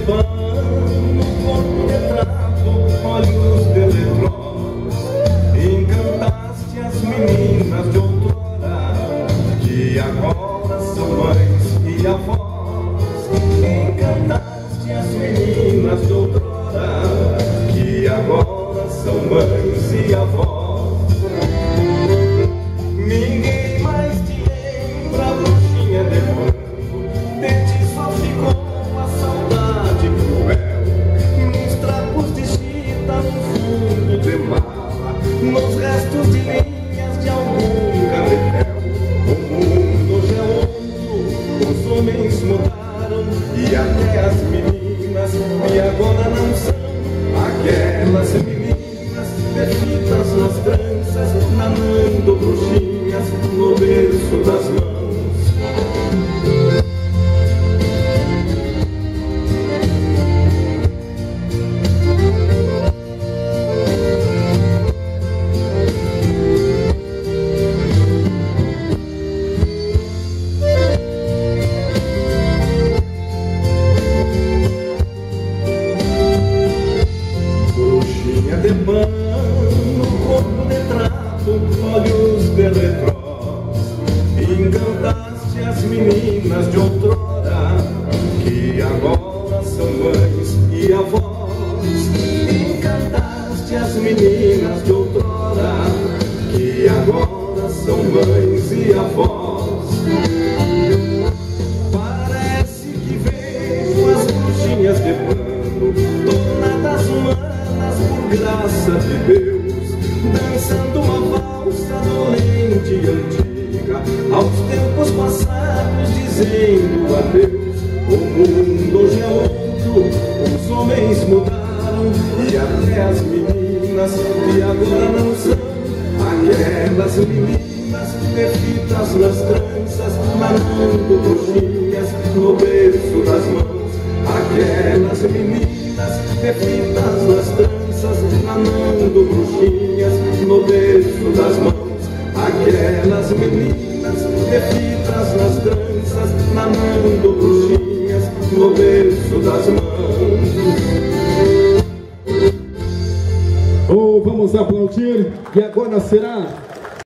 pano, corpo de trapo, olhos de leprosa. Encantaste as meninas de outrora, que agora são mães e avós. Encantaste as meninas de outrora, que agora são mães e avós. Ninguém mais te lembra, bruxinha de pano, de ti só ficou a saudade cruel. Nos trapos de chita, no fundo de mala, nos restos de linhas de algum carretel. O mundo hoje é outro, os homens mudaram, e até as meninas, e agora não são aquelas meninas perdidas nas tranças, nanando bruxinhas no berço das mãos. Bruxinha de pano, corpo de trapo, olhos de leprosa. Encantaste as meninas de outrora, que agora são mães e avós. Encantaste as meninas de outrora, que agora são mães e avós. Parece que vejo as bruxinhas de pano, tornadas humanas por graça de Deus, dançando uma valsa dolente e antiga, aos tempos passados dizendo adeus. O mundo hoje é outro, os homens mudaram, e até as meninas, e agora não são aquelas meninas perdidas nas tranças, nanando bruxinhas no berço das mãos. Aquelas meninas perdidas nas tranças, nanando bruxinhas no berço das mãos. Aquelas meninas perdidas nas tranças, nanando bruxinhas no berço das mãos. Vamos aplaudir, e agora será